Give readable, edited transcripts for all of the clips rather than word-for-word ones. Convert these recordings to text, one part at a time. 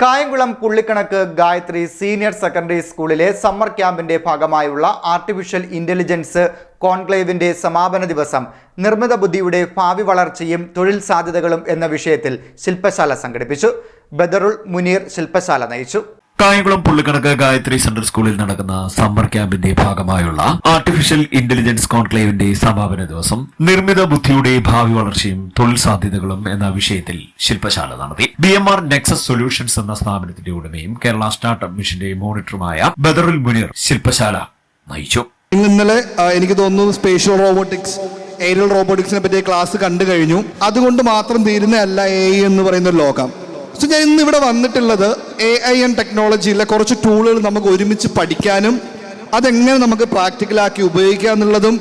കായംകുളം പുള്ളിക്കണക്ക് Gayathri senior secondary സ്കൂളിലെ summer ക്യാമ്പിന്റെ ഭാഗമായുള്ള ആർട്ടിഫിഷ്യൽ ഇന്റലിജൻസ് കോൺക്ലേവിന്റെ സമാപന ദിവസം നിർമ്മിത ബുദ്ധിയുടെ ഭാവി വളർച്ചയും തൊഴിൽ സാധ്യതകളും എന്ന വിഷയത്തിൽ ശില്പശാല സംഘടിപ്പിച്ചു. ബദറുൽ മുനീർ ശില്പശാല നയിച്ചു. കായംകുളം പുള്ളിക്കണക്ക് ഗായത്രി സെൻട്രൽ സ്കൂളിൽ നടക്കുന്ന സമ്മർ ക്യാമ്പിന്റെ ഭാഗമായുള്ള ആർട്ടിഫിഷ്യൽ ഇന്റലിജൻസ് കോൺക്ലേവിന്റെ സമാപന ദിവസം നിർമ്മിത ബുദ്ധിയുടെ ഭാവി വളർച്ചയും തൊഴിൽ സാധ്യതകളും എന്ന വിഷയത്തിൽ ശില്പശാല നടത്തി. BMR നെക്സസ് സൊല്യൂഷൻസ് എന്ന സ്ഥാപനത്തിന്റെ ഉടമയും കേരള സ്റ്റാർട്ടപ്പ് മിഷന്റെ മോണിറ്ററുമായ ബദറുൽ മുനീർ ശില്പശാല നയിച്ചു. ഇന്നലെ എനിക്ക് തോന്നുന്നു സ്പേഷ്യൽ റോബോട്ടിക്സ്, എയറിയൽ റോബോട്ടിക്സിനെ പറ്റിയ ക്ലാസ് കണ്ടു കഴിഞ്ഞു. അതുകൊണ്ട് മാത്രം തീരുന്നതല്ല AI എന്ന് പറയുന്ന ഒരു ലോകം. സോ ഞാൻ ഇന്ന് ഇവിടെ വന്നിട്ടുള്ളത് AI ആൻഡ് ടെക്നോളജിയിലെ കുറച്ച് ടൂളുകൾ നമുക്ക് ഒരുമിച്ച് പഠിക്കാനും അതെങ്ങനെ നമുക്ക് പ്രാക്ടിക്കലാക്കി ഉപയോഗിക്കുക എന്നുള്ളതും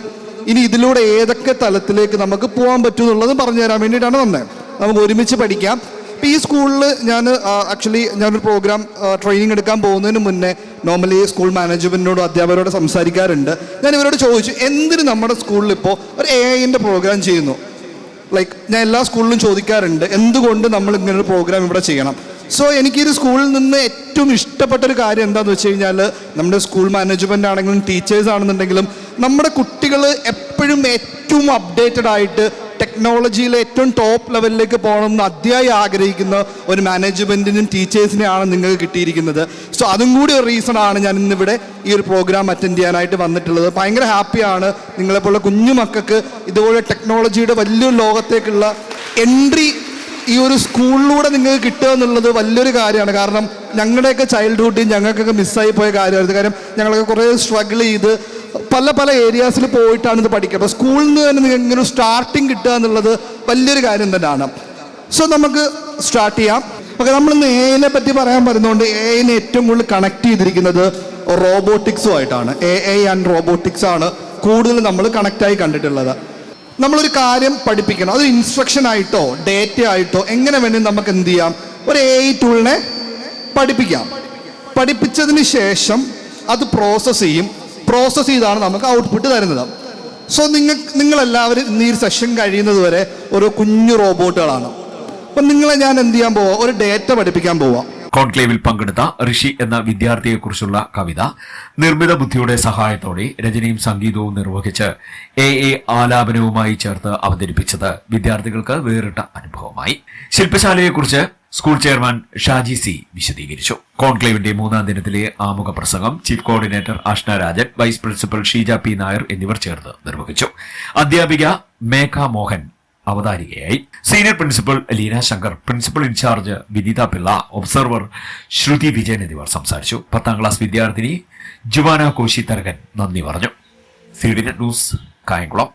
ഇനി ഇതിലൂടെ ഏതൊക്കെ തലത്തിലേക്ക് നമുക്ക് പോകാൻ പറ്റും എന്നുള്ളതും പറഞ്ഞു തരാൻ വേണ്ടിയിട്ടാണ് വന്നത്. നമുക്ക് ഒരുമിച്ച് പഠിക്കാം. ഇപ്പോൾ ഈ സ്കൂളിൽ ഞാനൊരു പ്രോഗ്രാം ട്രെയിനിങ് എടുക്കാൻ പോകുന്നതിന് മുന്നേ നോർമലി സ്കൂൾ മാനേജ്മെൻറ്റിനോടും അധ്യാപകരോട് സംസാരിക്കാറുണ്ട്. ഞാൻ ഇവരോട് ചോദിച്ചു, എന്തിന് നമ്മുടെ സ്കൂളിൽ ഇപ്പോൾ ഒരു AIൻ്റെ പ്രോഗ്രാം ചെയ്യുന്നു? ഞാൻ എല്ലാ സ്കൂളിലും ചോദിക്കാറുണ്ട്, എന്തുകൊണ്ട് നമ്മൾ ഇങ്ങനൊരു പ്രോഗ്രാം ഇവിടെ ചെയ്യണം? സോ എനിക്കൊരു സ്കൂളിൽ നിന്ന് ഏറ്റവും ഇഷ്ടപ്പെട്ടൊരു കാര്യം എന്താണെന്ന് വെച്ച് കഴിഞ്ഞാൽ, നമ്മുടെ സ്കൂൾ മാനേജ്മെൻ്റ് ആണെങ്കിലും ടീച്ചേഴ്സ് ആണെന്നുണ്ടെങ്കിലും നമ്മുടെ കുട്ടികൾ എപ്പോഴും ഏറ്റവും അപ്ഡേറ്റഡ് ആയിട്ട് ടെക്നോളജിയിലെ ഏറ്റവും ടോപ്പ് ലെവലിലേക്ക് പോകണമെന്ന് അതിയായി ആഗ്രഹിക്കുന്ന ഒരു മാനേജ്മെൻറ്റിനും ടീച്ചേഴ്സിനെയാണ് നിങ്ങൾക്ക് കിട്ടിയിരിക്കുന്നത്. സോ അതും കൂടി ഒരു റീസണാണ് ഞാൻ ഇന്നിവിടെ ഈ ഒരു പ്രോഗ്രാം അറ്റൻഡ് ചെയ്യാനായിട്ട് വന്നിട്ടുള്ളത്. ഭയങ്കര ഹാപ്പിയാണ് നിങ്ങളെപ്പോലുള്ള കുഞ്ഞു മക്കൾക്ക് ഇതുപോലെ ടെക്നോളജിയുടെ വലിയൊരു ലോകത്തേക്കുള്ള എൻട്രി ഈ ഒരു സ്കൂളിലൂടെ നിങ്ങൾക്ക് കിട്ടുക എന്നുള്ളത് വലിയൊരു കാര്യമാണ്. കാരണം ഞങ്ങളുടെയൊക്കെ ചൈൽഡ്ഹുഡിൽ ഞങ്ങൾക്കൊക്കെ മിസ്സായി പോയ കാര്യമായിരുന്നു. കാര്യം ഞങ്ങളൊക്കെ കുറേ സ്ട്രഗിൾ ചെയ്ത് പല ഏരിയാസിൽ പോയിട്ടാണ് ഇത് പഠിക്കുക. അപ്പോൾ സ്കൂളിൽ നിന്ന് തന്നെ നിങ്ങൾക്ക് ഇങ്ങനെ സ്റ്റാർട്ടിങ് കിട്ടുക എന്നുള്ളത് വലിയൊരു കാര്യം തന്നെയാണ്. സോ നമുക്ക് സ്റ്റാർട്ട് ചെയ്യാം. ഓക്കെ, നമ്മളിന്ന് AIനെ പറ്റി പറയാൻ പറയുന്നതുകൊണ്ട് AIനെ ഏറ്റവും കൂടുതൽ കണക്ട് ചെയ്തിരിക്കുന്നത് റോബോട്ടിക്സുമായിട്ടാണ്. AI ആൻഡ് റോബോട്ടിക്സ് ആണ് കൂടുതൽ നമ്മൾ കണക്റ്റായി കണ്ടിട്ടുള്ളത്. നമ്മളൊരു കാര്യം പഠിപ്പിക്കണം, അത് ഇൻസ്ട്രക്ഷൻ ആയിട്ടോ ഡേറ്റ ആയിട്ടോ എങ്ങനെ വേണമെങ്കിൽ നമുക്ക് എന്ത് ചെയ്യാം, ഒരു AI ടൂളിനെ പഠിപ്പിക്കാം. പഠിപ്പിച്ചതിന് ശേഷം അത് പ്രോസസ്സ് ചെയ്താണ് നമുക്ക് ഔട്ട്പുട്ട് തരുന്നത്. സോ നിങ്ങളെല്ലാവരും ഇന്ന് ഈ സെഷൻ കഴിയുന്നത് വരെ ഓരോ കുഞ്ഞു റോബോട്ടുകളാണ്. അപ്പം നിങ്ങളെ ഞാൻ എന്ത് ചെയ്യാൻ പോവാം, ഒരു ഡേറ്റ പഠിപ്പിക്കാൻ പോവാം. കോൺക്ലേവിൽ പങ്കെടുത്ത ഋഷി എന്ന വിദ്യാർത്ഥിയെക്കുറിച്ചുള്ള കവിത നിർമ്മിത ബുദ്ധിയുടെ സഹായത്തോടെ രചനയും സംഗീതവും നിർവഹിച്ച് AI ആലാപനവുമായി ചേർത്ത് അവതരിപ്പിച്ചത് വിദ്യാർത്ഥികൾക്ക് വേറിട്ട അനുഭവമായി. ശില്പശാലയെക്കുറിച്ച് സ്കൂൾ ചെയർമാൻ ഷാജി C വിശദീകരിച്ചു. കോൺക്ലേവിന്റെ 3ാം ദിനത്തിലെ ആമുഖ പ്രസംഗം chief coordinator Ashna Rajan, vice principal Sheeja P Nair എന്നിവർ ചേർന്ന് നിർവഹിച്ചു. അധ്യാപിക മേഘ മോഹൻ അവതാരികയായി. Senior principal Leena Shankar, principal in charge Vidita Pillai, observer Shruti Vijayan എന്നിവർ സംസാരിച്ചു. 10ാം ക്ലാസ് വിദ്യാർത്ഥിനി ജുവാന കോശി തരകൻ നന്ദി പറഞ്ഞു. CDN news, Kayamkulam.